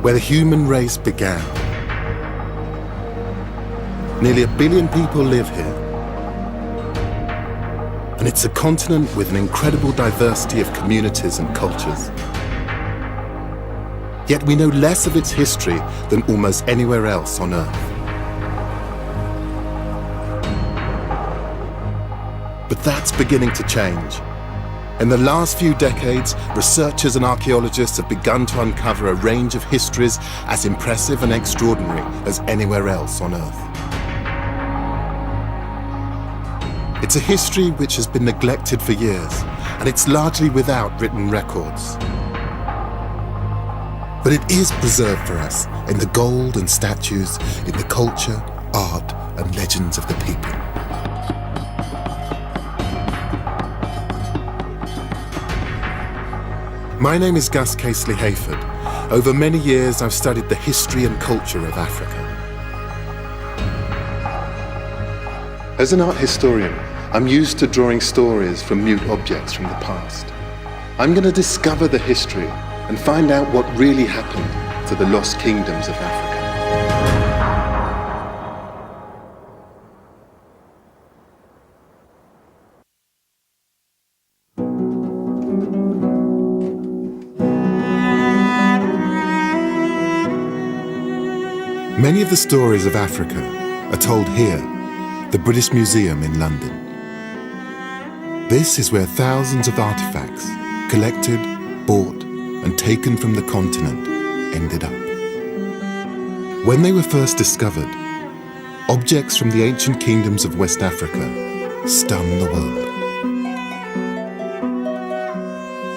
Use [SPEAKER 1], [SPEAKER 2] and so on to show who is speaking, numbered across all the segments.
[SPEAKER 1] where the human race began. Nearly 1 billion people live here. And it's a continent with an incredible diversity of communities and cultures. Yet we know less of its history than almost anywhere else on Earth. But that's beginning to change. In the last few decades, researchers and archaeologists have begun to uncover a range of histories as impressive and extraordinary as anywhere else on Earth. It's a history which has been neglected for years, and it's largely without written records. But it is preserved for us in the gold and statues, in the culture, art, and legends of the people. My name is Gus Casely Hayford. Over many years, I've studied the history and culture of Africa. As an art historian, I'm used to drawing stories from mute objects from the past. I'm going to discover the history and find out what really happened to the lost kingdoms of Africa. Many of the stories of Africa are told here, the British Museum in London. This is where thousands of artifacts, collected, bought, and taken from the continent, ended up. When they were first discovered, objects from the ancient kingdoms of West Africa stunned the world.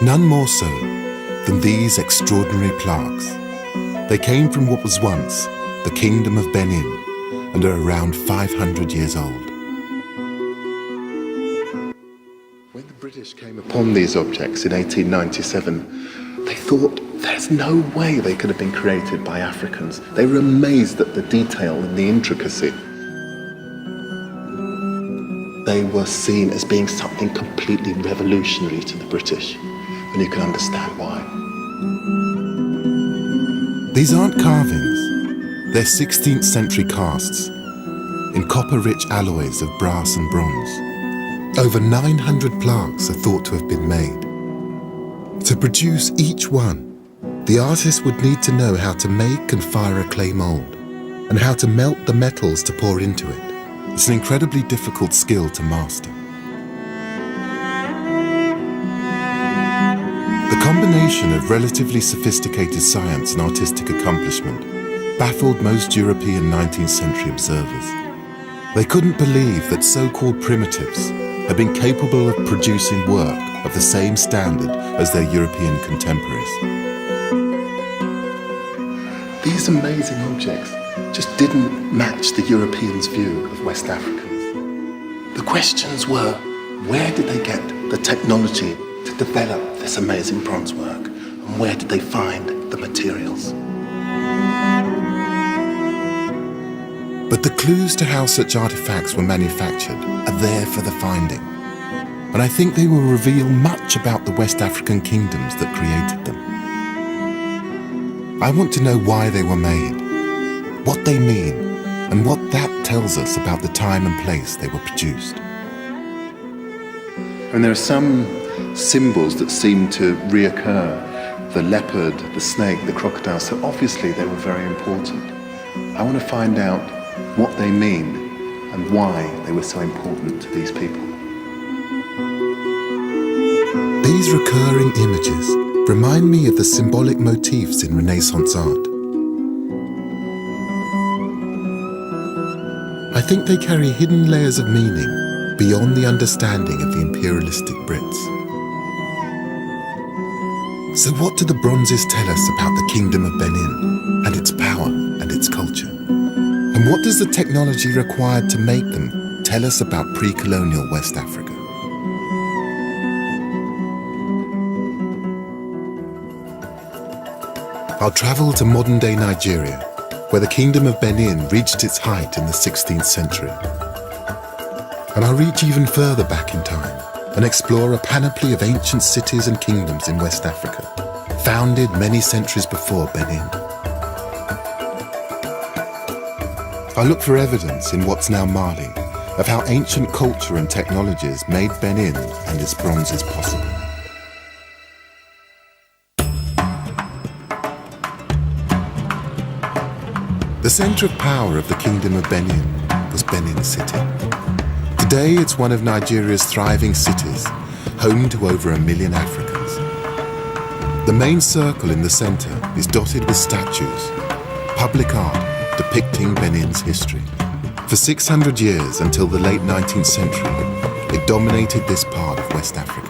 [SPEAKER 1] None more so than these extraordinary plaques. They came from what was once the Kingdom of Benin, and are around 500 years old. When the British came upon these objects in 1897, they thought there's no way they could have been created by Africans. They were amazed at the detail and the intricacy. They were seen as being something completely revolutionary to the British, and you can understand why. These aren't carvings. They're 16th century casts in copper-rich alloys of brass and bronze. Over 900 plaques are thought to have been made. To produce each one, the artist would need to know how to make and fire a clay mold, and how to melt the metals to pour into it. It's an incredibly difficult skill to master. The combination of relatively sophisticated science and artistic accomplishment baffled most European 19th century observers. They couldn't believe that so-called primitives had been capable of producing work of the same standard as their European contemporaries. These amazing objects just didn't match the Europeans' view of West Africans. The questions were, where did they get the technology to develop this amazing bronze work? And where did they find the materials? But the clues to how such artifacts were manufactured are there for the finding. And I think they will reveal much about the West African kingdoms that created them. I want to know why they were made, what they mean, and what that tells us about the time and place they were produced. And there are some symbols that seem to reoccur. The leopard, the snake, the crocodile, so obviously they were very important. I want to find out what they mean and why they were so important to these people. These recurring images remind me of the symbolic motifs in Renaissance art. I think they carry hidden layers of meaning beyond the understanding of the imperialistic Brits. So what do the bronzes tell us about the Kingdom of Benin and its power and its culture? And what does the technology required to make them tell us about pre-colonial West Africa? I'll travel to modern-day Nigeria, where the Kingdom of Benin reached its height in the 16th century. And I'll reach even further back in time and explore a panoply of ancient cities and kingdoms in West Africa, founded many centuries before Benin. I look for evidence in what's now Mali of how ancient culture and technologies made Benin and its bronzes possible. The centre of power of the Kingdom of Benin was Benin City. Today it's one of Nigeria's thriving cities, home to over 1 million Africans. The main circle in the centre is dotted with statues, public art depicting Benin's history. For 600 years, until the late 19th century, it dominated this part of West Africa.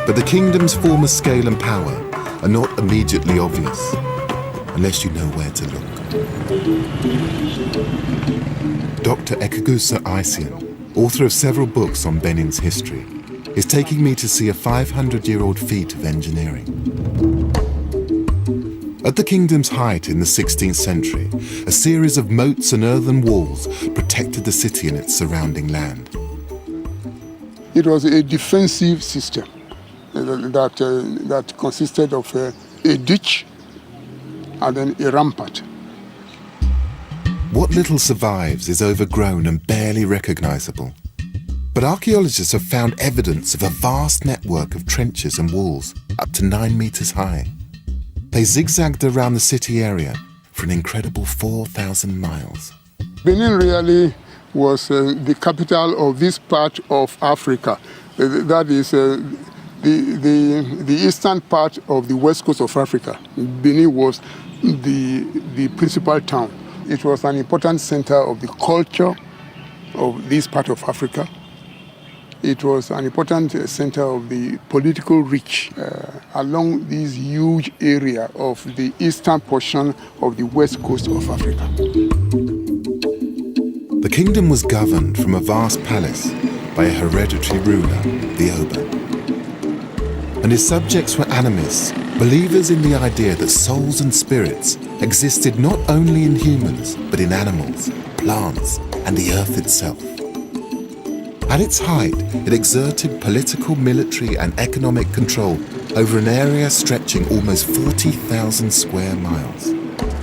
[SPEAKER 1] But the kingdom's former scale and power are not immediately obvious, unless you know where to look. Dr. Ekagusa Isian, author of several books on Benin's history, is taking me to see a 500-year-old feat of engineering. At the kingdom's height in the 16th century, a series of moats and earthen walls protected the city and its surrounding land.
[SPEAKER 2] It was a defensive system that consisted of a ditch and then a rampart.
[SPEAKER 1] What little survives is overgrown and barely recognizable. But archaeologists have found evidence of a vast network of trenches and walls up to 9 meters high. They zigzagged around the city area for an incredible 4,000 miles.
[SPEAKER 2] Benin really was the capital of this part of Africa. That is the eastern part of the west coast of Africa. Benin was the principal town. It was an important center of the culture of this part of Africa. It was an important center of the political reach along this huge area of the eastern portion of the west coast of Africa.
[SPEAKER 1] The kingdom was governed from a vast palace by a hereditary ruler, the Oba. And his subjects were animists, believers in the idea that souls and spirits existed not only in humans, but in animals, plants, and the earth itself. At its height, it exerted political, military, and economic control over an area stretching almost 40,000 square miles.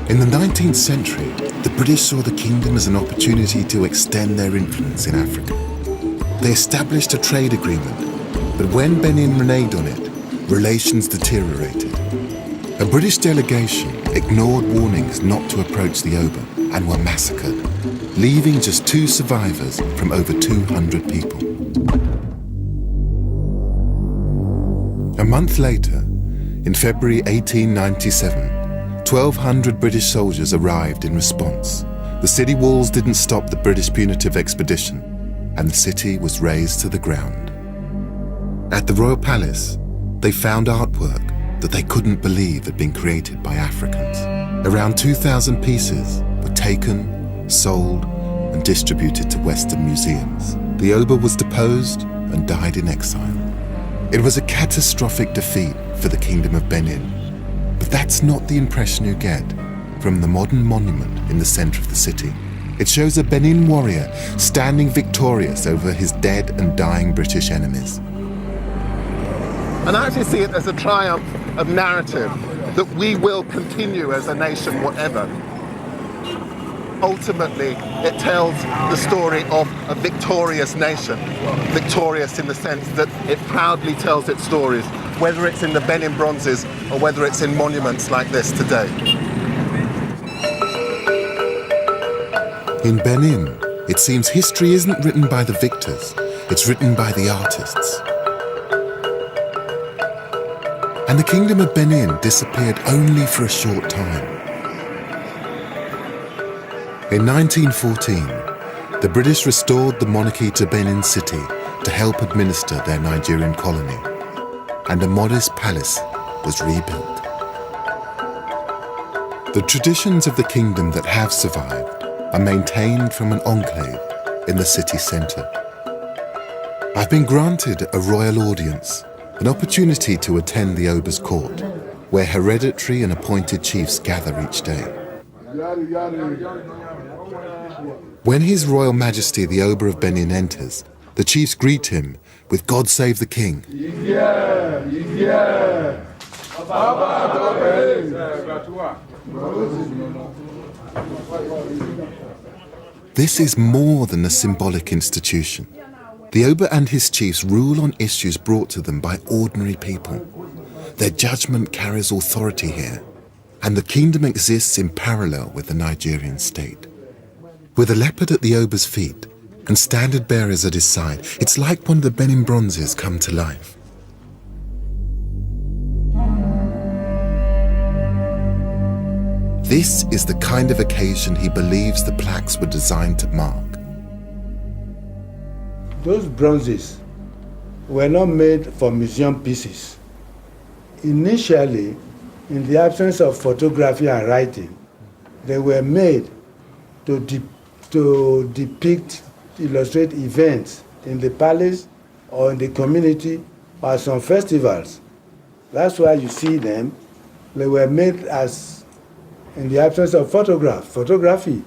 [SPEAKER 1] In the 19th century, the British saw the kingdom as an opportunity to extend their influence in Africa. They established a trade agreement, but when Benin reneged on it, relations deteriorated. A British delegation ignored warnings not to approach the Oba and were massacred, leaving just 2 survivors from over 200 people. A month later, in February 1897, 1,200 British soldiers arrived in response. The city walls didn't stop the British punitive expedition, and the city was razed to the ground. At the Royal Palace, they found artwork that they couldn't believe had been created by Africans. Around 2,000 pieces were taken, sold, and distributed to Western museums. The Oba was deposed and died in exile. It was a catastrophic defeat for the Kingdom of Benin, but that's not the impression you get from the modern monument in the center of the city. It shows a Benin warrior standing victorious over his dead and dying British enemies.
[SPEAKER 3] And I actually see it as a triumph of narrative, that we will continue as a nation, whatever. Ultimately, it tells the story of a victorious nation, victorious in the sense that it proudly tells its stories, whether it's in the Benin bronzes or whether it's in monuments like this today.
[SPEAKER 1] In Benin, it seems history isn't written by the victors, it's written by the artists. And the Kingdom of Benin disappeared only for a short time. In 1914, the British restored the monarchy to Benin City to help administer their Nigerian colony, and a modest palace was rebuilt. The traditions of the kingdom that have survived are maintained from an enclave in the city centre. I've been granted a royal audience, an opportunity to attend the Oba's court, where hereditary and appointed chiefs gather each day. When His Royal Majesty the Oba of Benin enters, the chiefs greet him with "God save the King." This is more than a symbolic institution. The Oba and his chiefs rule on issues brought to them by ordinary people. Their judgment carries authority here, and the kingdom exists in parallel with the Nigerian state. With a leopard at the Oba's feet and standard bearers at his side, it's like one of the Benin bronzes come to life. This is the kind of occasion he believes the plaques were designed to mark.
[SPEAKER 4] Those bronzes were not made for museum pieces. Initially, in the absence of photography and writing, they were made to depict, illustrate events in the palace or in the community or some festivals. That's why you see them. They were made as, in the absence of photography.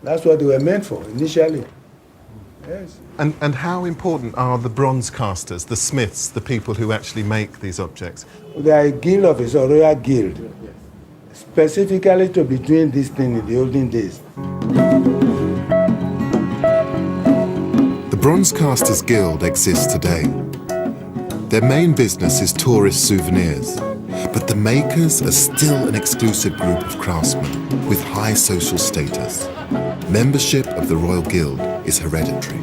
[SPEAKER 4] That's what they were meant for initially. Yes.
[SPEAKER 3] And how important are the bronze casters, the smiths, the people who actually make these objects?
[SPEAKER 4] They are a guild of a royal guild, specifically to be doing this thing in the olden days.
[SPEAKER 1] The Bronze Casters Guild exists today. Their main business is tourist souvenirs, but the makers are still an exclusive group of craftsmen with high social status. Membership of the Royal Guild is hereditary.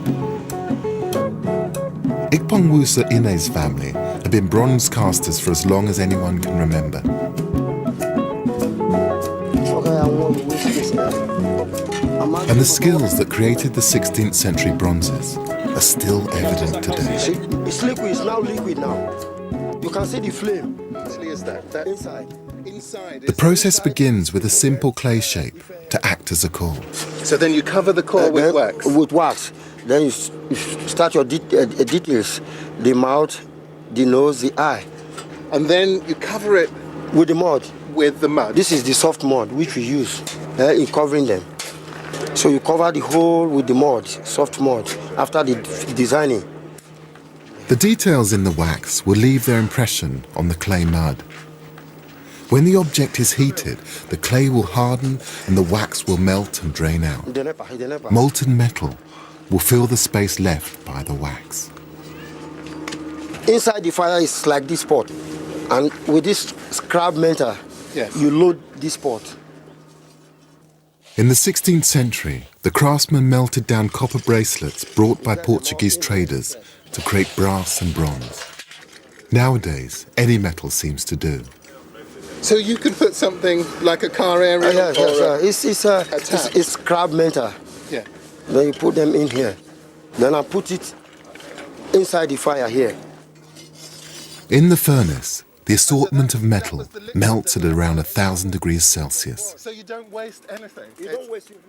[SPEAKER 1] Ikpongwusa Ine's family have been bronze casters for as long as anyone can remember. And the skills that created the 16th century bronzes are still evident today.
[SPEAKER 5] It's liquid, it's now liquid now. You can see the flame.
[SPEAKER 3] Is that
[SPEAKER 5] Inside.
[SPEAKER 1] The process begins with a simple clay shape to act as a core.
[SPEAKER 3] So then you cover the core with
[SPEAKER 5] Then
[SPEAKER 3] wax?
[SPEAKER 5] With wax. Then you start your details. The mouth, the nose, the eye.
[SPEAKER 3] And then you cover it
[SPEAKER 5] With the mud.
[SPEAKER 3] with the mud?
[SPEAKER 5] This is the soft mud which we use in covering them. So you cover the whole with the mud, soft mud, after the designing.
[SPEAKER 1] The details in the wax will leave their impression on the clay mud. When the object is heated, the clay will harden and the wax will melt and drain out. Molten metal will fill the space left by the wax.
[SPEAKER 5] Inside the fire is like this pot. And with this scrap metal,
[SPEAKER 3] Yes.
[SPEAKER 5] you load this pot.
[SPEAKER 1] In the 16th century, the craftsmen melted down copper bracelets brought by Portuguese traders to create brass and bronze. Nowadays, any metal seems to do.
[SPEAKER 3] So you can put something like a car aerial
[SPEAKER 5] Yes,
[SPEAKER 3] or
[SPEAKER 5] yes. It's scrap metal.
[SPEAKER 3] yeah.
[SPEAKER 5] Then you put them in here. Then I put it inside the fire here.
[SPEAKER 1] In the furnace, the assortment of metal melts at around 1,000 degrees Celsius.
[SPEAKER 3] So you don't waste anything.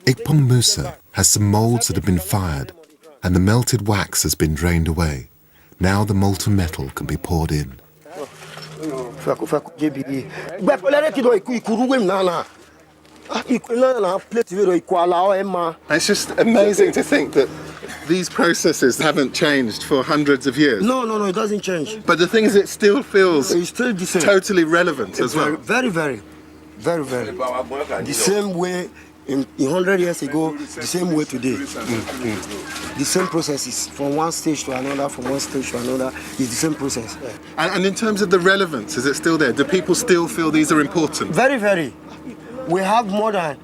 [SPEAKER 1] Ikpong Musa has some molds that have been fired, and the melted wax has been drained away. Now the molten metal can be poured in.
[SPEAKER 3] It's just amazing to think that these processes haven't changed for hundreds of years.
[SPEAKER 5] No, it doesn't change.
[SPEAKER 3] But the thing is, it still feels
[SPEAKER 5] It's still the same.
[SPEAKER 3] totally relevant as well.
[SPEAKER 5] Very. The same way in 100 years ago, the same way today. The same processes from one stage to another, from one stage to another, is the same process.
[SPEAKER 3] And in terms of the relevance, is it still there? Do people still feel these are important?
[SPEAKER 5] Very. We have more than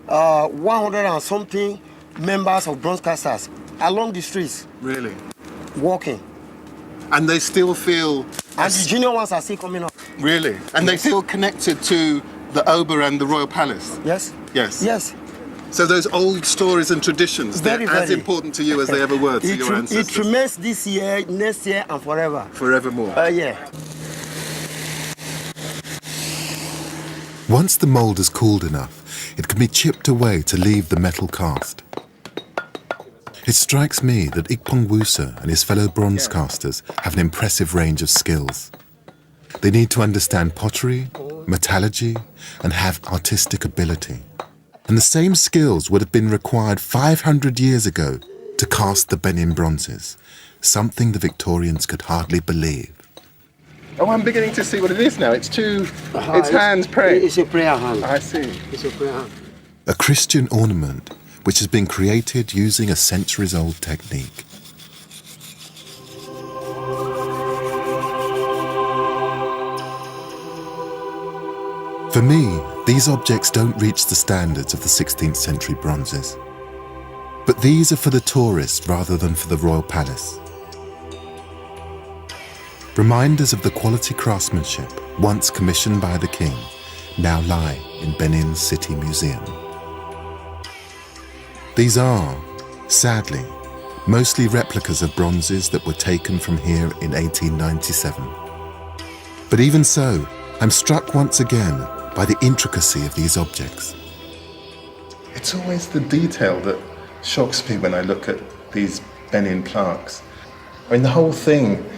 [SPEAKER 5] 100 and something members of bronze casters along the streets,
[SPEAKER 3] Really?
[SPEAKER 5] walking.
[SPEAKER 3] And they still feel...
[SPEAKER 5] And the junior ones are still coming up.
[SPEAKER 3] Really? And they feel connected to the Oba and the Royal Palace?
[SPEAKER 5] Yes?
[SPEAKER 3] Yes.
[SPEAKER 5] Yes.
[SPEAKER 3] So those old stories and traditions, they're as important to you as they ever were to your ancestors?
[SPEAKER 5] It remains this year, next year, and forever.
[SPEAKER 3] Forevermore.
[SPEAKER 5] Yeah.
[SPEAKER 1] Once the mold is cooled enough, it can be chipped away to leave the metal cast. It strikes me that Ikpongwusa and his fellow bronze casters have an impressive range of skills. They need to understand pottery, metallurgy, and have artistic ability. And the same skills would have been required 500 years ago to cast the Benin bronzes, something the Victorians could hardly believe.
[SPEAKER 3] Oh, I'm beginning to see what it is now. It's hands praying.
[SPEAKER 5] It's a prayer hand.
[SPEAKER 3] I see.
[SPEAKER 5] It's a prayer hand.
[SPEAKER 1] A Christian ornament which has been created using a centuries-old technique. For me, these objects don't reach the standards of the 16th century bronzes. But these are for the tourist rather than for the royal palace. Reminders of the quality craftsmanship once commissioned by the king now lie in Benin's City Museum. These are, sadly, mostly replicas of bronzes that were taken from here in 1897. But even so, I'm struck once again by the intricacy of these objects.
[SPEAKER 3] It's always the detail that shocks me when I look at these Benin plaques. I mean, the whole thing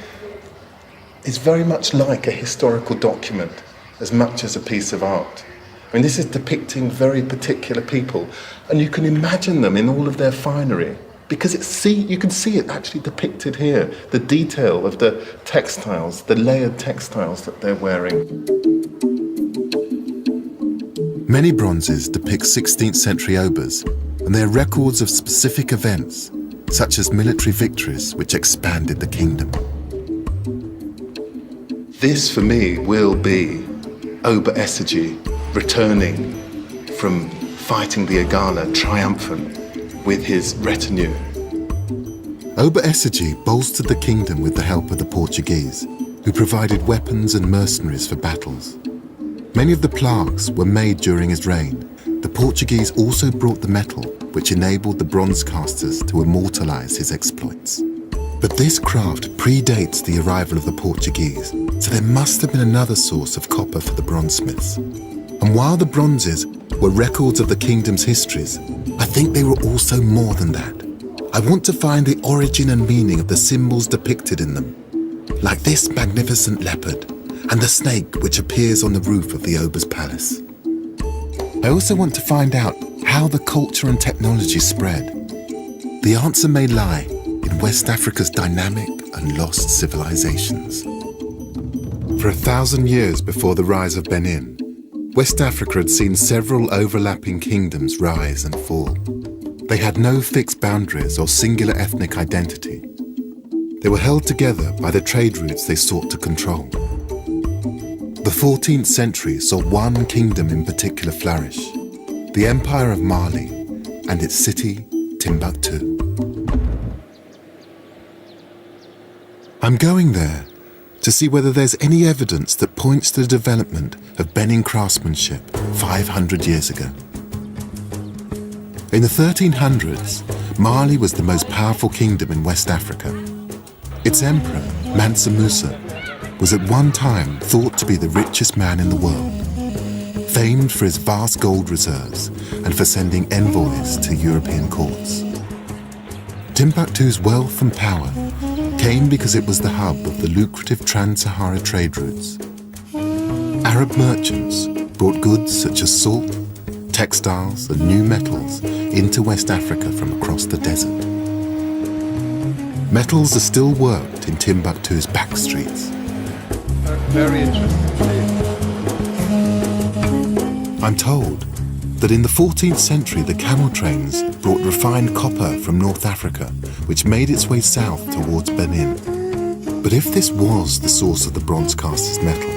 [SPEAKER 3] is very much like a historical document as much as a piece of art. I mean, this is depicting very particular people, and you can imagine them in all of their finery because you can see it actually depicted here, the detail of the textiles, the layered textiles that they're wearing.
[SPEAKER 1] Many bronzes depict 16th century obas, and they're records of specific events, such as military victories which expanded the kingdom.
[SPEAKER 3] This, for me, will be Oba Essegie returning from fighting the Agala triumphant with his retinue.
[SPEAKER 1] Oba Essegie bolstered the kingdom with the help of the Portuguese, who provided weapons and mercenaries for battles. Many of the plaques were made during his reign. The Portuguese also brought the metal, which enabled the bronze casters to immortalize his exploits. But this craft predates the arrival of the Portuguese, so there must have been another source of copper for the bronzesmiths. And while the bronzes were records of the kingdom's histories, I think they were also more than that. I want to find the origin and meaning of the symbols depicted in them, like this magnificent leopard and the snake which appears on the roof of the Oba's palace. I also want to find out how the culture and technology spread. The answer may lie in West Africa's dynamic and lost civilizations. For 1,000 years before the rise of Benin, West Africa had seen several overlapping kingdoms rise and fall. They had no fixed boundaries or singular ethnic identity. They were held together by the trade routes they sought to control. The 14th century saw one kingdom in particular flourish, the Empire of Mali and its city, Timbuktu. I'm going there to see whether there's any evidence that points to the development of Benin craftsmanship 500 years ago. In the 1300s, Mali was the most powerful kingdom in West Africa. Its emperor, Mansa Musa, was at one time thought to be the richest man in the world, famed for his vast gold reserves and for sending envoys to European courts. Timbuktu's wealth and power came because it was the hub of the lucrative trans-Sahara trade routes. Arab merchants brought goods such as salt, textiles and new metals into West Africa from across the desert. Metals are still worked in Timbuktu's back streets.
[SPEAKER 3] Very interesting.
[SPEAKER 1] I'm told that in the 14th century the camel trains brought refined copper from North Africa, which made its way south towards Benin. But if this was the source of the bronze caster's metal,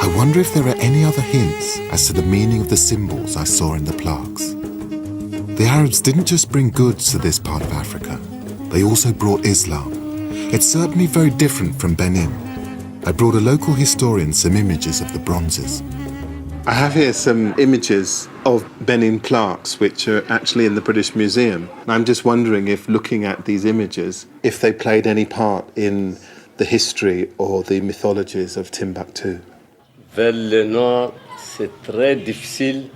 [SPEAKER 1] I wonder if there are any other hints as to the meaning of the symbols I saw in the plaques. The Arabs didn't just bring goods to this part of Africa, they also brought Islam. It's certainly very different from Benin. I brought a local historian some images of the bronzes.
[SPEAKER 3] I have here some images of Benin plaques which are actually in the British Museum. And I'm just wondering if looking at these images, if they played any part in the history or the mythologies of Timbuktu.
[SPEAKER 6] Vers le nord, c'est très difficile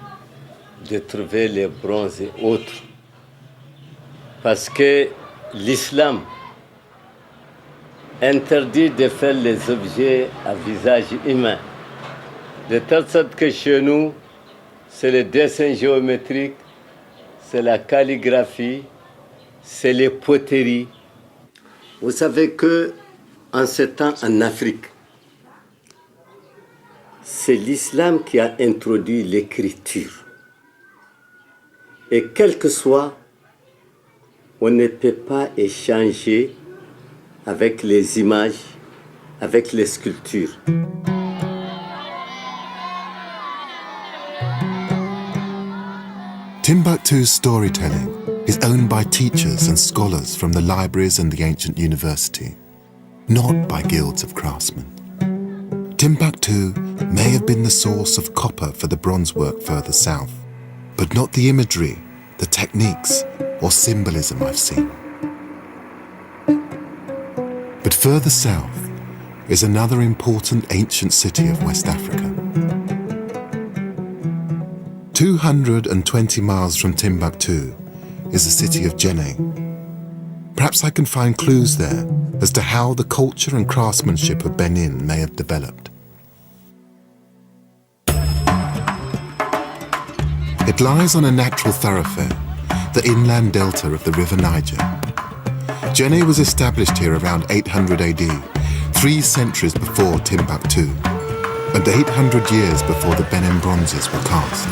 [SPEAKER 6] de trouver les bronzes et autres. Parce que l'islam interdit de faire les objets à visage humain. De telle sorte que chez nous, c'est le dessin géométrique, c'est la calligraphie, c'est les poteries. Vous savez que en ce temps en Afrique, c'est l'islam qui a introduit l'écriture. Et quel que soit, on ne peut pas échanger avec les images, avec les sculptures.
[SPEAKER 1] Timbuktu's storytelling is owned by teachers and scholars from the libraries and the ancient university, not by guilds of craftsmen. Timbuktu may have been the source of copper for the bronze work further south, but not the imagery, the techniques, or symbolism I've seen. But further south is another important ancient city of West Africa. 220 miles from Timbuktu is the city of Djenné. Perhaps I can find clues there as to how the culture and craftsmanship of Benin may have developed. It lies on a natural thoroughfare, the inland delta of the River Niger. Djenné was established here around 800 AD, 3 centuries before Timbuktu, and 800 years before the Benin bronzes were cast.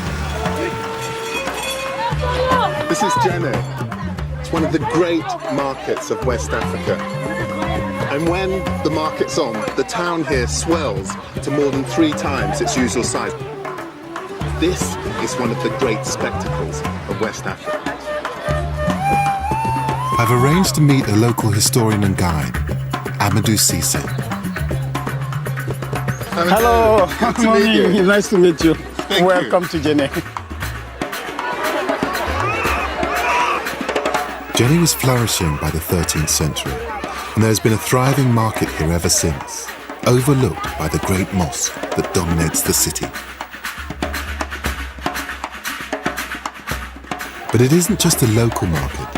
[SPEAKER 3] This is Djenné. It's one of the great markets of West Africa. And when the market's on, the town here swells to more than 3 times its usual size. This is one of the great spectacles of West Africa.
[SPEAKER 1] I've arranged to meet a local historian and guide, Amadou Cissé.
[SPEAKER 7] Hello,
[SPEAKER 3] Good to meet you.
[SPEAKER 7] Nice to meet you.
[SPEAKER 3] Thank
[SPEAKER 7] Welcome to Djenné.
[SPEAKER 1] Djenné was flourishing by the 13th century, and there's been a thriving market here ever since, overlooked by the great mosque that dominates the city. But it isn't just a local market.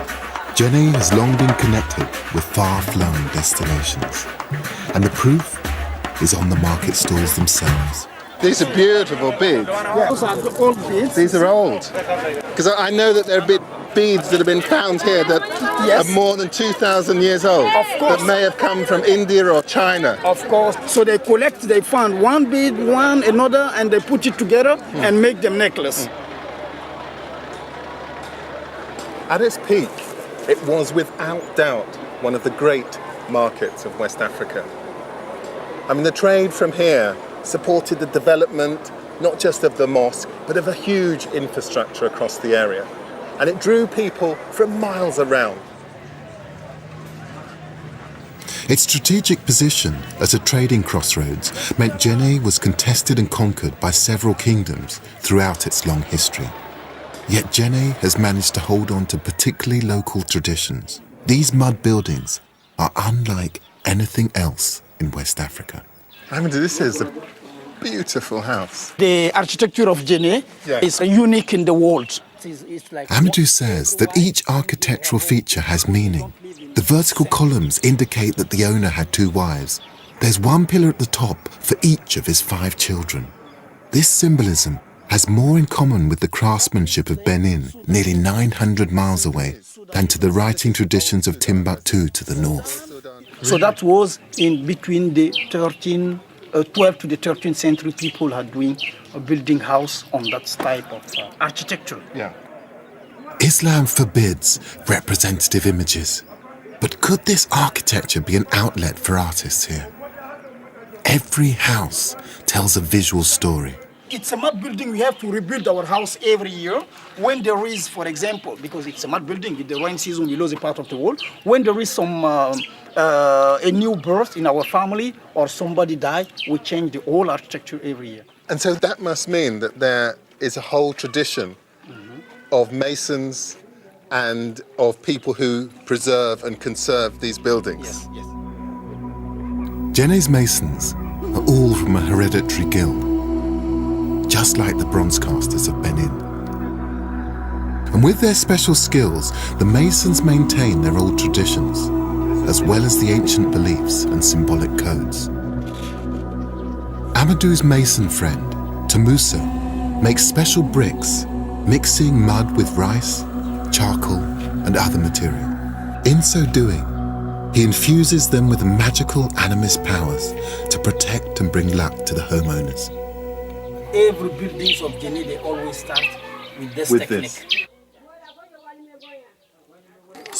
[SPEAKER 1] Djenné has long been connected with far-flung destinations, and the proof is on the market stalls themselves.
[SPEAKER 3] These are beautiful beads.
[SPEAKER 7] Those are the old beads.
[SPEAKER 3] These are old. Because I know that there are beads that have been found here that
[SPEAKER 7] Yes.
[SPEAKER 3] are more than 2,000 years old.
[SPEAKER 7] Of course.
[SPEAKER 3] That may have come from India or China.
[SPEAKER 7] Of course. So they found one bead, another, and they put it together and make them necklace.
[SPEAKER 3] At its peak, it was without doubt one of the great markets of West Africa. I mean, the trade from here supported the development not just of the mosque, but of a huge infrastructure across the area. And it drew people from miles around.
[SPEAKER 1] Its strategic position as a trading crossroads meant Djenné was contested and conquered by several kingdoms throughout its long history. Yet Djenné has managed to hold on to particularly local traditions. These mud buildings are unlike anything else in West Africa.
[SPEAKER 3] I mean, this is a beautiful house.
[SPEAKER 7] The architecture of Djenné
[SPEAKER 3] Yeah.
[SPEAKER 7] is unique in the world.
[SPEAKER 1] Amadou says that each architectural feature has meaning. The vertical columns indicate that the owner had 2 wives. There's one pillar at the top for each of his 5 children. This symbolism has more in common with the craftsmanship of Benin, nearly 900 miles away, than to the writing traditions of Timbuktu to the north.
[SPEAKER 7] So that was in between the 12th to the 13th century. People are doing a building house on that type of architecture.
[SPEAKER 3] Yeah.
[SPEAKER 1] Islam forbids representative images, but could this architecture be an outlet for artists here? Every house tells a visual story.
[SPEAKER 7] It's a mud building. We have to rebuild our house every year. When there is, for example, because it's a mud building, in the rain season we lose a part of the wall. When there is some a new birth in our family or somebody died, we change the whole architecture every year.
[SPEAKER 3] And so that must mean that there is a whole tradition of masons and of people who preserve and conserve these buildings.
[SPEAKER 7] Yes, yes.
[SPEAKER 1] Djenné's masons are all from a hereditary guild, just like the bronze casters of Benin. And with their special skills, the masons maintain their old traditions, as well as the ancient beliefs and symbolic codes. Amadou's mason friend, Tamusa, makes special bricks, mixing mud with rice, charcoal, and other material. In so doing, he infuses them with magical animist powers to protect and bring luck to the homeowners.
[SPEAKER 7] Every buildings of Djenné, they always start with this
[SPEAKER 3] With
[SPEAKER 7] technique.
[SPEAKER 3] this.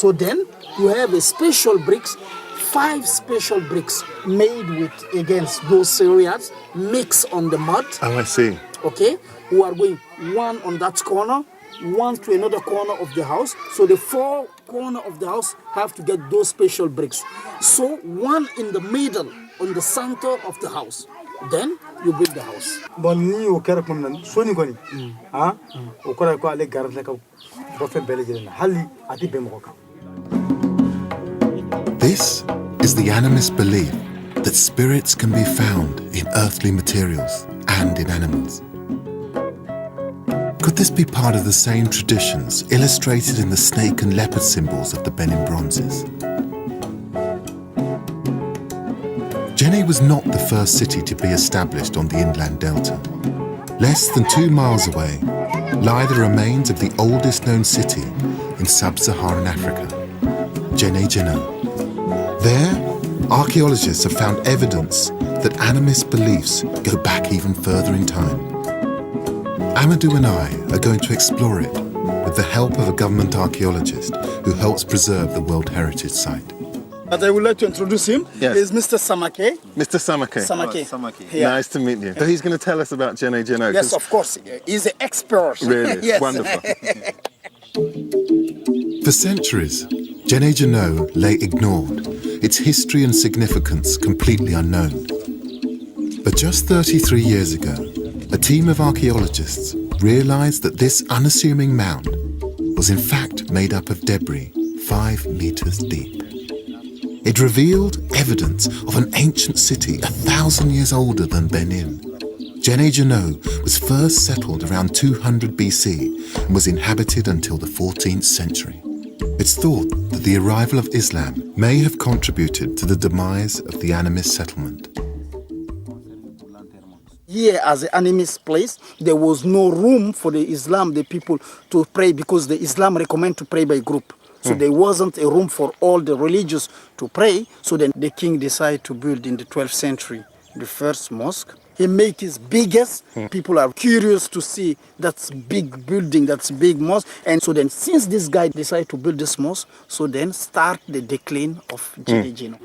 [SPEAKER 7] So then you have a special bricks, 5 special bricks made with, against those cereals, mixed on the mud.
[SPEAKER 3] Oh, I see.
[SPEAKER 7] Okay, who are going one on that corner, one to another corner of the house. So the 4 corners of the house have to get those special bricks. So one in the middle, on the center of the house. Then you build the house.
[SPEAKER 1] This is the animist belief that spirits can be found in earthly materials and in animals. Could this be part of the same traditions illustrated in the snake and leopard symbols of the Benin bronzes? Djenné was not the first city to be established on the inland delta. Less than 2 miles away lie the remains of the oldest known city in sub-Saharan Africa, Djenné Djeno. There, archaeologists have found evidence that animist beliefs go back even further in time. Amadou and I are going to explore it with the help of a government archaeologist who helps preserve the World Heritage Site.
[SPEAKER 7] But I would like to introduce him.
[SPEAKER 3] Yes.
[SPEAKER 7] He's Mr. Samake.
[SPEAKER 3] Mr. Samake.
[SPEAKER 7] Samake. Yeah.
[SPEAKER 3] Nice to meet you. So he's going to tell us about Djenné Djeno.
[SPEAKER 7] Yes, of course. He's an expert.
[SPEAKER 3] Really?
[SPEAKER 7] Yes.
[SPEAKER 3] Wonderful.
[SPEAKER 1] For centuries, Djenné Djeno lay ignored, its history and significance completely unknown. But just 33 years ago, a team of archaeologists realized that this unassuming mound was in fact made up of debris 5 meters deep. It revealed evidence of an ancient city 1,000 years older than Benin. Djenné Djeno was first settled around 200 BC and was inhabited until the 14th century. It's thought that the arrival of Islam may have contributed to the demise of the animist settlement.
[SPEAKER 7] Here, as an animist place, there was no room for the Islam, the people, to pray because the Islam recommend to pray by group. So there wasn't a room for all the religious to pray. So then the king decided to build in the 12th century the first mosque. He made his biggest. People are curious to see that's big building, that's big mosque. And so then since this guy decided to build this mosque, so then start the decline of Djenné Djeno.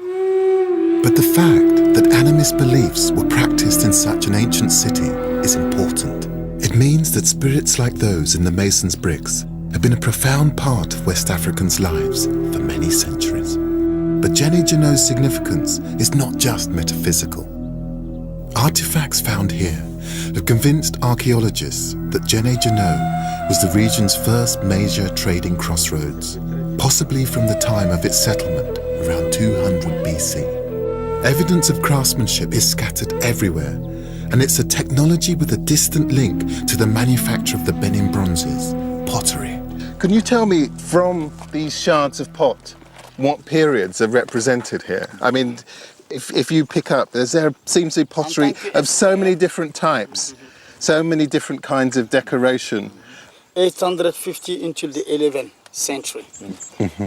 [SPEAKER 1] But the fact that animist beliefs were practiced in such an ancient city is important. It means that spirits like those in the Mason's bricks have been a profound part of West Africans' lives for many centuries. But Djenné Djeno's significance is not just metaphysical. Artifacts found here have convinced archaeologists that Djenné Djeno was the region's first major trading crossroads, possibly from the time of its settlement around 200 BC. Evidence of craftsmanship is scattered everywhere, and it's a technology with a distant link to the manufacture of the Benin bronzes, pottery.
[SPEAKER 3] Can you tell me from these shards of pot what periods are represented here? I mean, if you pick up, there seems to be pottery of so many different types, so many different kinds of decoration.
[SPEAKER 7] 850 until the 11th century.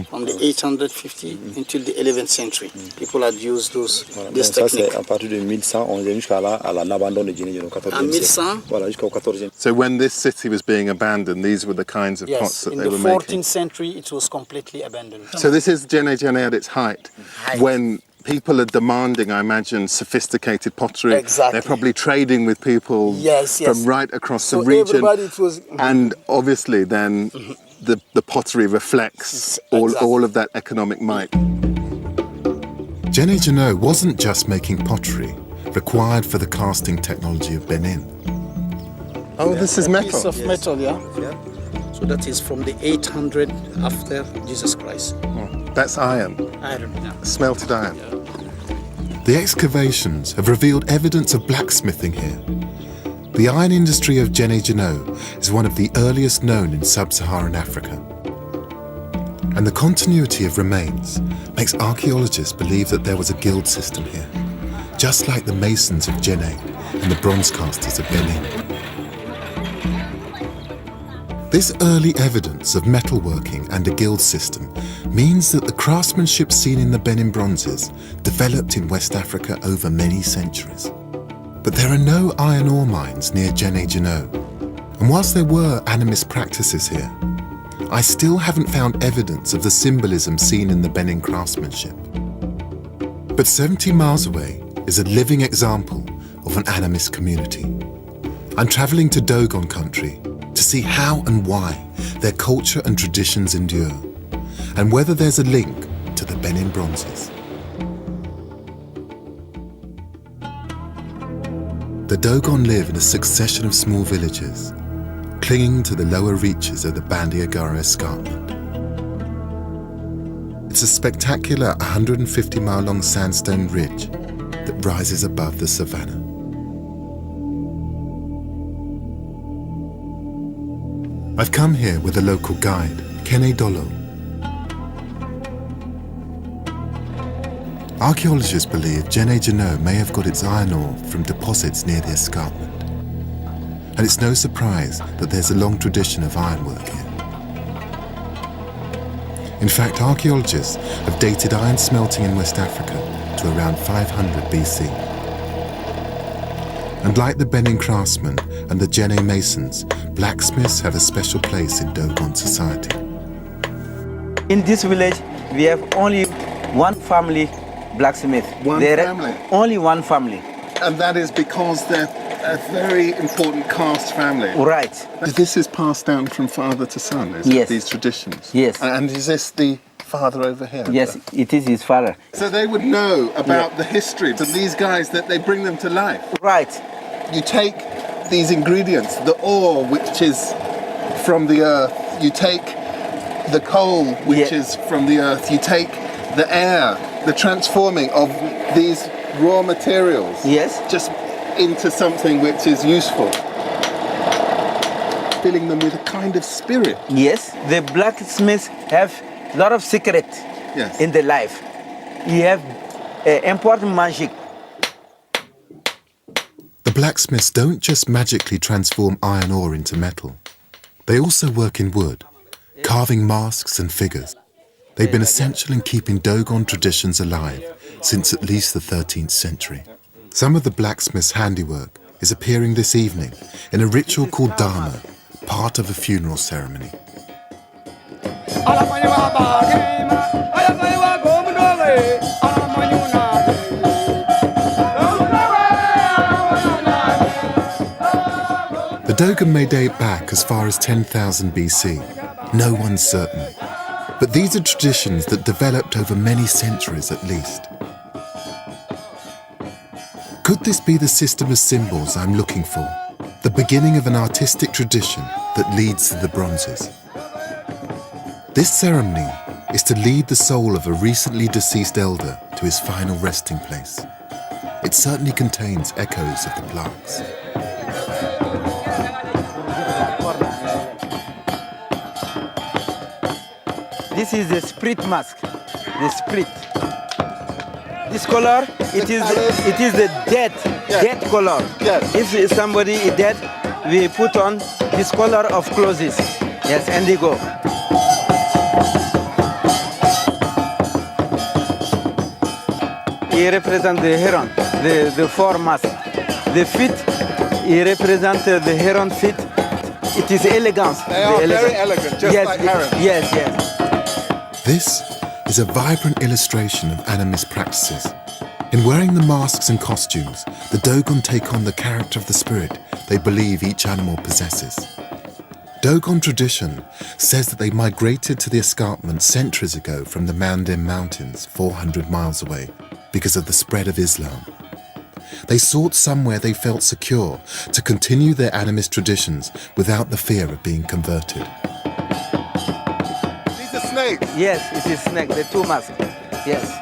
[SPEAKER 7] From the 850 until the 11th century, people had used this technique.
[SPEAKER 8] À partir de 1100, on est jusqu'à l'abandon de Djenné Djeno, 14e siècle. Voilà, jusqu'au 14e.
[SPEAKER 3] So when this city was being abandoned, these were the kinds of pots that they were making?
[SPEAKER 7] Yes, in the 14th century, it was completely abandoned.
[SPEAKER 3] So this is Djenné Djeno at its height, when people are demanding, I imagine, sophisticated pottery.
[SPEAKER 7] Exactly.
[SPEAKER 3] They're probably trading with people from right across the region. And obviously then the pottery reflects all of that economic might.
[SPEAKER 1] Djenné Djeno wasn't just making pottery required for the casting technology of Benin.
[SPEAKER 3] Oh, this is metal.
[SPEAKER 7] Piece of metal, yeah. So that is from the 800 after Jesus Christ.
[SPEAKER 3] That's iron.
[SPEAKER 7] Iron, yeah.
[SPEAKER 3] Smelted iron.
[SPEAKER 1] The excavations have revealed evidence of blacksmithing here. The iron industry of Djenné Djeno is one of the earliest known in sub-Saharan Africa. And the continuity of remains makes archaeologists believe that there was a guild system here, just like the masons of Djenné and the bronze casters of Benin. This early evidence of metalworking and a guild system means that the craftsmanship seen in the Benin bronzes developed in West Africa over many centuries. But there are no iron ore mines near Djenné Djeno, and whilst there were animist practices here, I still haven't found evidence of the symbolism seen in the Benin craftsmanship. But 70 miles away is a living example of an animist community. I'm traveling to Dogon country to see how and why their culture and traditions endure, and whether there's a link to the Benin bronzes. The Dogon live in a succession of small villages, clinging to the lower reaches of the Bandiagara escarpment. It's a spectacular 150-mile-long sandstone ridge that rises above the savannah. I've come here with a local guide, Kene Dolo. Archaeologists believe Djenne Djeno may have got its iron ore from deposits near the escarpment. And it's no surprise that there's a long tradition of ironwork here. In fact, archaeologists have dated iron smelting in West Africa to around 500 BC. And like the Benin craftsmen and the Djenne masons, blacksmiths have a special place in Dogon society.
[SPEAKER 9] In this village, we have only one family blacksmith.
[SPEAKER 3] Family?
[SPEAKER 9] Only one family.
[SPEAKER 3] And that is because they're a very important caste family.
[SPEAKER 9] Right.
[SPEAKER 3] This is passed down from father to son, is
[SPEAKER 9] Yes.
[SPEAKER 3] it, these traditions?
[SPEAKER 9] Yes.
[SPEAKER 3] And is this the father over here?
[SPEAKER 9] Yes, it is his father.
[SPEAKER 3] So they would know about the history of these guys, that they bring them to life.
[SPEAKER 9] Right.
[SPEAKER 3] You take these ingredients, the ore which is from the earth, you take the coal which is from the earth, you take the air, the transforming of these raw materials.
[SPEAKER 9] Yes.
[SPEAKER 3] Just into something which is useful. Filling them with a kind of spirit.
[SPEAKER 9] Yes, the blacksmiths have a lot of secret in their life. You have important magic.
[SPEAKER 1] The blacksmiths don't just magically transform iron ore into metal. They also work in wood, carving masks and figures. They've been essential in keeping Dogon traditions alive since at least the 13th century. Some of the blacksmith's handiwork is appearing this evening in a ritual called Dharma, part of a funeral ceremony. The Dogon may date back as far as 10,000 BC. No one's certain. But these are traditions that developed over many centuries at least. Could this be the system of symbols I'm looking for? The beginning of an artistic tradition that leads to the bronzes. This ceremony is to lead the soul of a recently deceased elder to his final resting place. It certainly contains echoes of the plaques.
[SPEAKER 9] This is the spirit mask. The spirit. This color, it is the dead color.
[SPEAKER 3] Yes.
[SPEAKER 9] If somebody is dead, we put on this color of clothes. Yes, indigo. He represents the heron, the four mask. The feet, he represents the heron feet. It is elegance.
[SPEAKER 3] They are very elegant, just like herons.
[SPEAKER 9] Yes, yes.
[SPEAKER 1] This is a vibrant illustration of animist practices. In wearing the masks and costumes, the Dogon take on the character of the spirit they believe each animal possesses. Dogon tradition says that they migrated to the escarpment centuries ago from the Mandim Mountains, 400 miles away, because of the spread of Islam. They sought somewhere they felt secure to continue their animist traditions without the fear of being converted.
[SPEAKER 3] These are snakes.
[SPEAKER 9] Yes, it is snake, the two masks. Yes.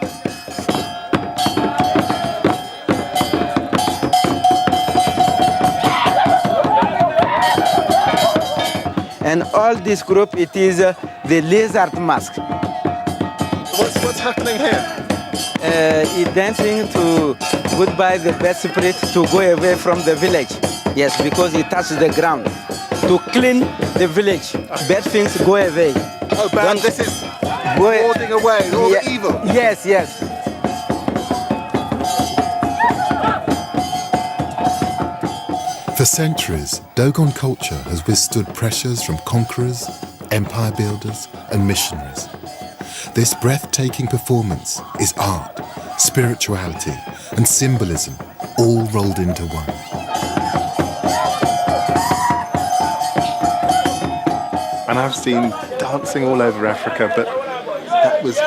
[SPEAKER 9] And all this group, it is the lizard mask.
[SPEAKER 3] What's happening here?
[SPEAKER 9] It's dancing to goodbye the bad spirit to go away from the village. Yes, because it touches the ground. To clean the village, bad things go away.
[SPEAKER 3] Oh, bad, this is warding away all the evil.
[SPEAKER 9] Yes, yes.
[SPEAKER 1] For centuries, Dogon culture has withstood pressures from conquerors, empire builders, and missionaries. This breathtaking performance is art, spirituality, and symbolism all rolled into one.
[SPEAKER 3] And I've seen dancing all over Africa, but that was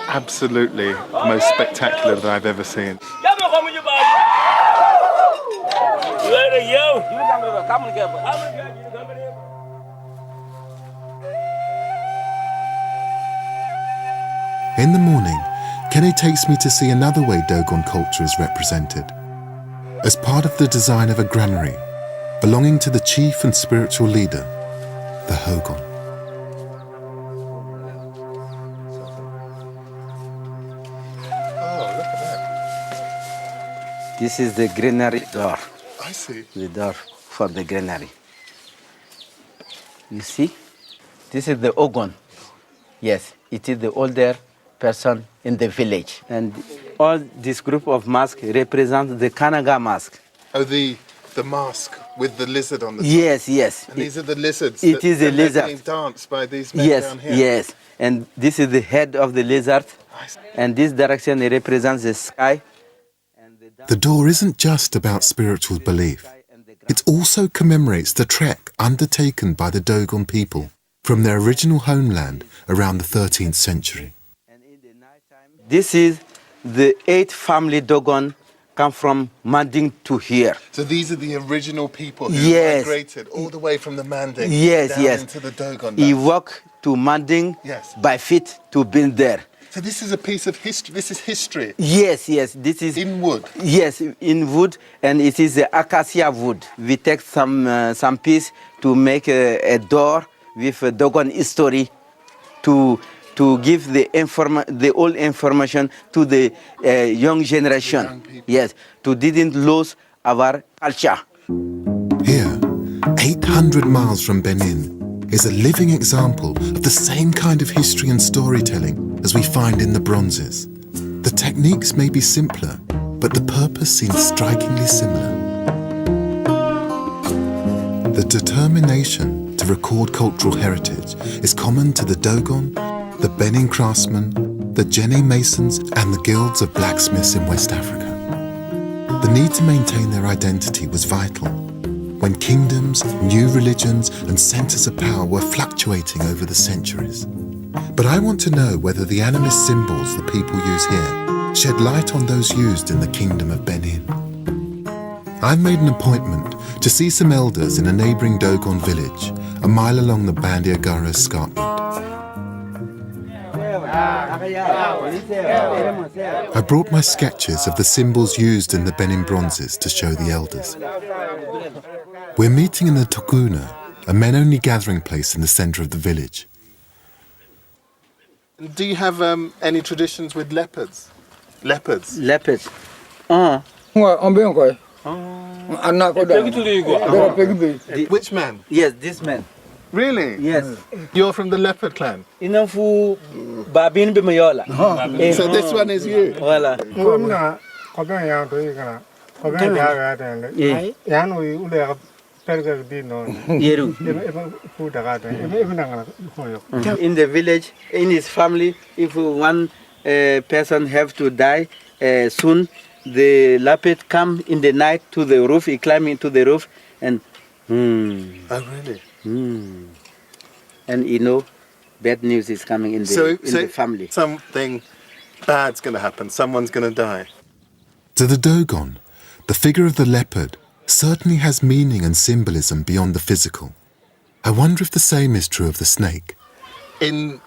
[SPEAKER 3] absolutely the most spectacular that I've ever seen.
[SPEAKER 1] In the morning, Kenny takes me to see another way Dogon culture is represented. As part of the design of a granary belonging to the chief and spiritual leader, the Hogon.
[SPEAKER 3] Oh, look at that.
[SPEAKER 9] This is the granary door.
[SPEAKER 3] I see.
[SPEAKER 9] The door for the granary. You see? This is the Ogon. Yes, it is the older person in the village. And all this group of masks represent the Kanaga mask.
[SPEAKER 3] Oh, the mask with the lizard on the top.
[SPEAKER 9] Yes, yes.
[SPEAKER 3] And these are the lizards.
[SPEAKER 9] It is a lizard.
[SPEAKER 3] They're being danced by these men
[SPEAKER 9] Yes,
[SPEAKER 3] down here.
[SPEAKER 9] yes. And this is the head of the lizard. And this direction represents the sky.
[SPEAKER 1] The door isn't just about spiritual belief. It also commemorates the trek undertaken by the Dogon people from their original homeland around the 13th century.
[SPEAKER 9] This is the 8th family Dogon come from Manding to here.
[SPEAKER 3] So these are the original people who
[SPEAKER 9] Yes.
[SPEAKER 3] migrated all the way from the Manding
[SPEAKER 9] Yes,
[SPEAKER 3] down
[SPEAKER 9] yes.
[SPEAKER 3] into the Dogon.
[SPEAKER 9] He
[SPEAKER 3] lands.
[SPEAKER 9] walked to Manding
[SPEAKER 3] Yes.
[SPEAKER 9] by feet to be there.
[SPEAKER 3] So this is a piece of history. This is history.
[SPEAKER 9] Yes, yes. This is
[SPEAKER 3] In wood.
[SPEAKER 9] Yes, in wood, and it is the acacia wood. We take some piece to make a door with a Dogon history to give the old information to the young generation.
[SPEAKER 3] young people.
[SPEAKER 9] Yes, to didn't lose our culture.
[SPEAKER 1] Here, 800 miles from Benin, is a living example of the same kind of history and storytelling as we find in the bronzes. The techniques may be simpler, but the purpose seems strikingly similar. The determination to record cultural heritage is common to the Dogon, the Benin craftsmen, the Jenne masons, and the guilds of blacksmiths in West Africa. The need to maintain their identity was vital when kingdoms, new religions, and centers of power were fluctuating over the centuries. But I want to know whether the animist symbols the people use here shed light on those used in the Kingdom of Benin. I've made an appointment to see some elders in a neighboring Dogon village, a mile along the Bandiagara escarpment. I brought my sketches of the symbols used in the Benin bronzes to show the elders. We're meeting in the Tokuna, a men-only gathering place in the center of the village.
[SPEAKER 3] Do you have any traditions with leopards? Leopards.
[SPEAKER 9] Leopards.
[SPEAKER 3] Which man?
[SPEAKER 9] Yes, this man.
[SPEAKER 3] Really?
[SPEAKER 9] Yes.
[SPEAKER 3] You're from the leopard clan.
[SPEAKER 9] Inafu babin bimayola.
[SPEAKER 3] So this one is you.
[SPEAKER 9] Voilà. Yeru. In the village, in his family, if one person have to die soon, the leopard come in the night to the roof. He climb into the roof and.
[SPEAKER 3] Oh, really?
[SPEAKER 9] And you know, bad news is coming in the family.
[SPEAKER 3] Something bad's going to happen. Someone's going to die.
[SPEAKER 1] To the Dogon, the figure of the leopard certainly has meaning and symbolism beyond the physical. I wonder if the same is true of the snake.
[SPEAKER 3] In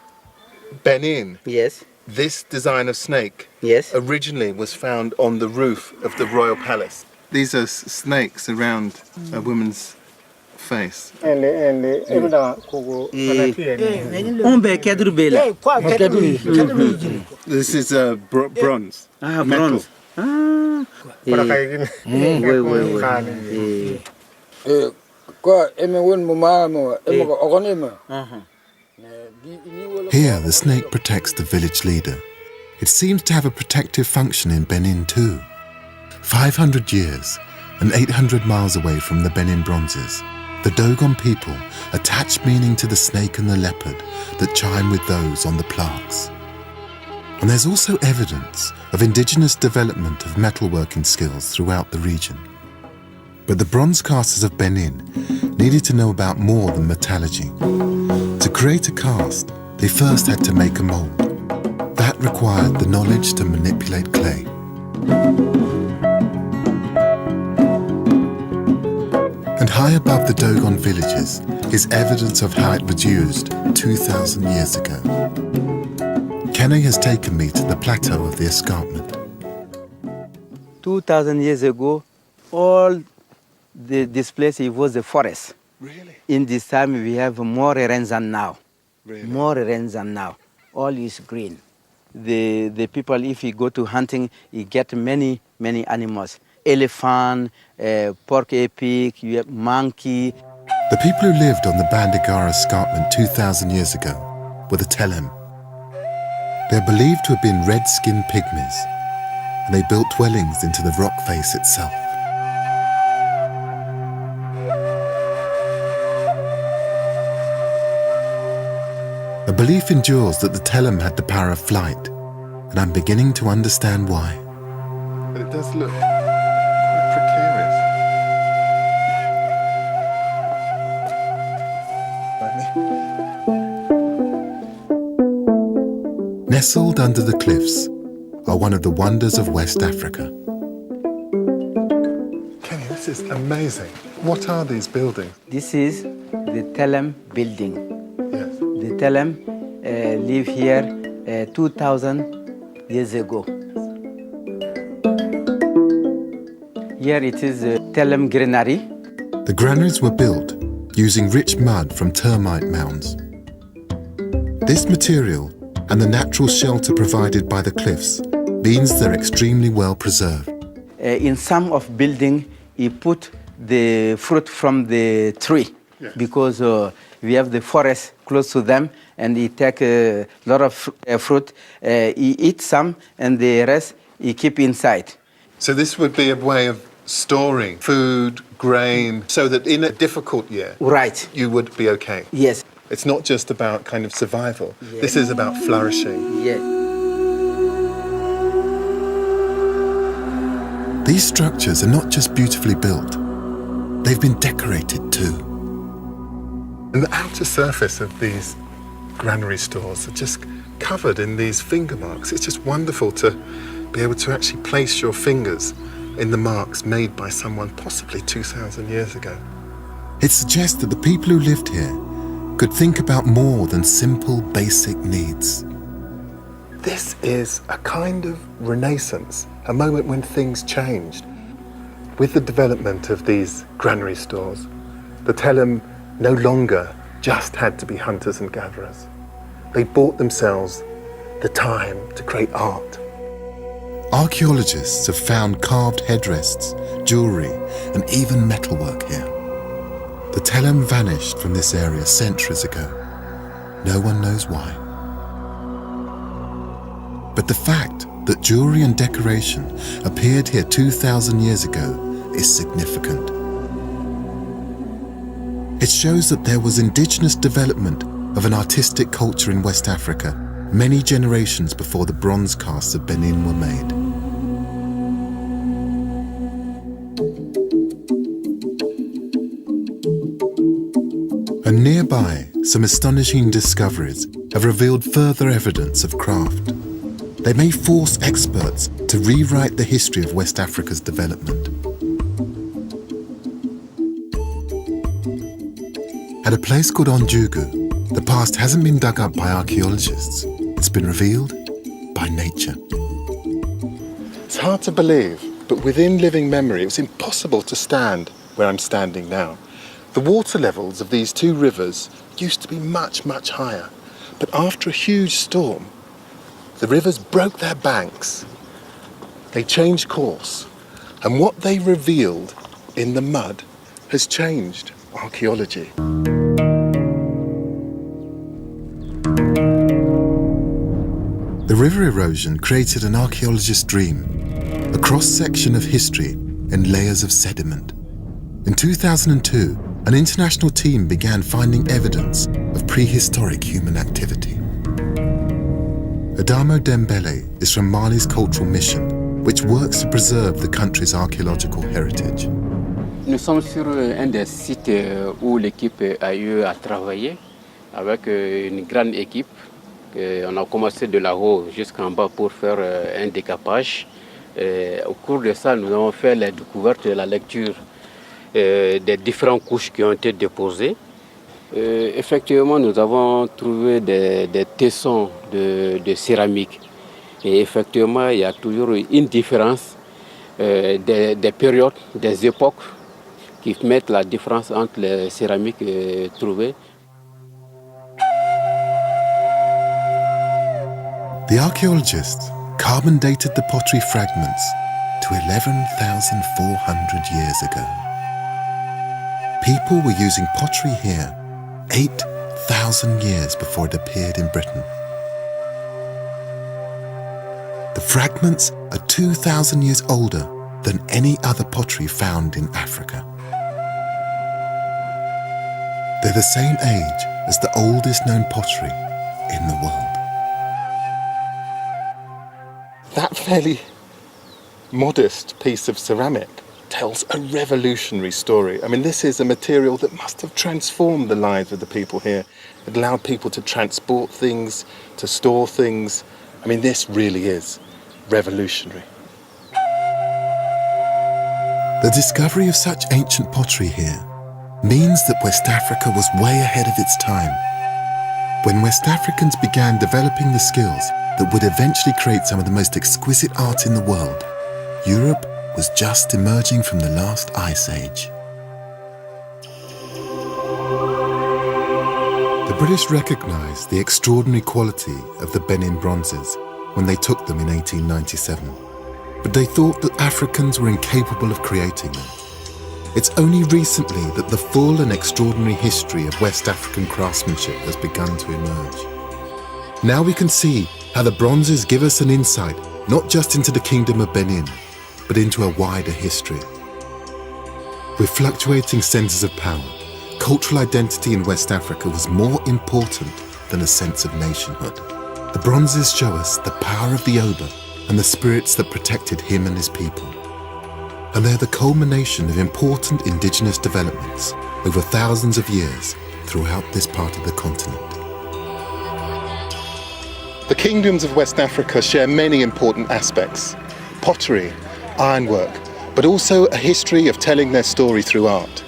[SPEAKER 3] Benin,
[SPEAKER 9] Yes.
[SPEAKER 3] this design of snake
[SPEAKER 9] Yes.
[SPEAKER 3] originally was found on the roof of the royal palace. These are snakes around a woman's face. This is bronze.
[SPEAKER 9] Ah,
[SPEAKER 3] metal.
[SPEAKER 9] bronze.
[SPEAKER 1] Here, the snake protects the village leader. It seems to have a protective function in Benin too. 500 years and 800 miles away from the Benin bronzes, The Dogon people attach meaning to the snake and the leopard that chime with those on the plaques. And there's also evidence of indigenous development of metalworking skills throughout the region. But the bronze casters of Benin needed to know about more than metallurgy. To create a cast, they first had to make a mold. That required the knowledge to manipulate clay. And high above the Dogon villages is evidence of how it was used 2,000 years ago. Kene has taken me to the plateau of the escarpment.
[SPEAKER 9] 2,000 years ago, all this place, it was a forest.
[SPEAKER 3] Really?
[SPEAKER 9] In this time, we have more rains than now.
[SPEAKER 3] Really?
[SPEAKER 9] More rains than now. All is green. The people, if you go to hunting, you get many animals. Elephant, pork epic, you have monkey.
[SPEAKER 1] The people who lived on the Bandigara escarpment 2,000 years ago were the Telem. They're believed to have been red-skinned pygmies, and they built dwellings into the rock face itself. A belief endures that the Telem had the power of flight, and I'm beginning to understand why.
[SPEAKER 3] But it does look quite precarious.
[SPEAKER 1] Nestled under the cliffs are one of the wonders of West Africa.
[SPEAKER 3] Kenny, this is amazing. What are these buildings?
[SPEAKER 9] This is the Telem building.
[SPEAKER 3] Yes.
[SPEAKER 9] The Telem live here 2,000 years ago. Here it is the Telem granary.
[SPEAKER 1] The granaries were built using rich mud from termite mounds. This material and the natural shelter provided by the cliffs means they're extremely well preserved.
[SPEAKER 9] In some of building, you put the fruit from the tree.
[SPEAKER 3] Yes.
[SPEAKER 9] Because we have the forest close to them, and you take a lot of fruit. You eat some, and the rest you keep inside.
[SPEAKER 3] So this would be a way of storing food, grain, so that in a difficult year,
[SPEAKER 9] Right.
[SPEAKER 3] you would be okay.
[SPEAKER 9] Yes.
[SPEAKER 3] It's not just about kind of survival. This is about flourishing.
[SPEAKER 9] Yes.
[SPEAKER 1] These structures are not just beautifully built, they've been decorated too.
[SPEAKER 3] And the outer surface of these granary stores are just covered in these finger marks. It's just wonderful to be able to actually place your fingers in the marks made by someone possibly 2,000 years ago.
[SPEAKER 1] It suggests that the people who lived here could think about more than simple basic needs.
[SPEAKER 3] This is a kind of renaissance, a moment when things changed. With the development of these granary stores, the Telem no longer just had to be hunters and gatherers. They bought themselves the time to create art.
[SPEAKER 1] Archaeologists have found carved headrests, jewellery, and even metalwork here. The Telem vanished from this area centuries ago. No one knows why. But the fact that jewellery and decoration appeared here 2,000 years ago is significant. It shows that there was indigenous development of an artistic culture in West Africa many generations before the bronze casts of Benin were made. And nearby, some astonishing discoveries have revealed further evidence of craft. They may force experts to rewrite the history of West Africa's development. At a place called Onjugu, the past hasn't been dug up by archaeologists. It's been revealed by nature.
[SPEAKER 3] It's hard to believe, but within living memory, it was impossible to stand where I'm standing now. The water levels of these two rivers used to be much, much higher. But after a huge storm, the rivers broke their banks. They changed course. And what they revealed in the mud has changed archaeology.
[SPEAKER 1] The river erosion created an archaeologist's dream, a cross-section of history in layers of sediment. In 2002, an international team began finding evidence of prehistoric human activity. Adamo Dembele is from Mali's Cultural Mission, which works to preserve the country's archaeological heritage.
[SPEAKER 10] Nous sommes sur un des sites où l'équipe a eu à travailler avec une grande équipe. On a commencé de là-haut jusqu'en bas pour faire un décapage. Au cours de ça, nous avons fait la découverte et la lecture des différentes couches qui ont été déposées. Effectivement, nous avons trouvé des tessons de céramique. Et effectivement, il y a toujours une différence des périodes, des époques qui mettent la différence entre les céramiques trouvées.
[SPEAKER 1] The archaeologists carbon dated the pottery fragments to 11,400 years ago. People were using pottery here 8,000 years before it appeared in Britain. The fragments are 2,000 years older than any other pottery found in Africa. They're the same age as the oldest known pottery in the world.
[SPEAKER 3] That fairly modest piece of ceramic tells a revolutionary story. I mean, this is a material that must have transformed the lives of the people here. It allowed people to transport things, to store things. I mean, this really is revolutionary.
[SPEAKER 1] The discovery of such ancient pottery here means that West Africa was way ahead of its time. When West Africans began developing the skills that would eventually create some of the most exquisite art in the world, Europe was just emerging from the last ice age. The British recognised the extraordinary quality of the Benin bronzes when they took them in 1897, but they thought that Africans were incapable of creating them. It's only recently that the full and extraordinary history of West African craftsmanship has begun to emerge. Now we can see how the bronzes give us an insight not just into the Kingdom of Benin, but into a wider history. With fluctuating centres of power, cultural identity in West Africa was more important than a sense of nationhood. The bronzes show us the power of the Oba and the spirits that protected him and his people. And they're the culmination of important indigenous developments over thousands of years throughout this part of the continent.
[SPEAKER 3] The kingdoms of West Africa share many important aspects: pottery, ironwork, but also a history of telling their story through art.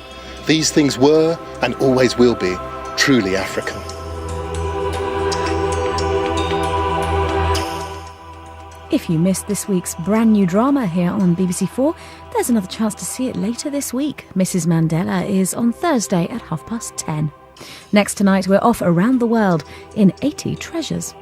[SPEAKER 3] These things were, and always will be, truly African.
[SPEAKER 11] If you missed this week's brand new drama here on BBC4, there's another chance to see it later this week. Mrs. Mandela is on Thursday at 10:30. Next tonight, we're off around the world in 80 Treasures.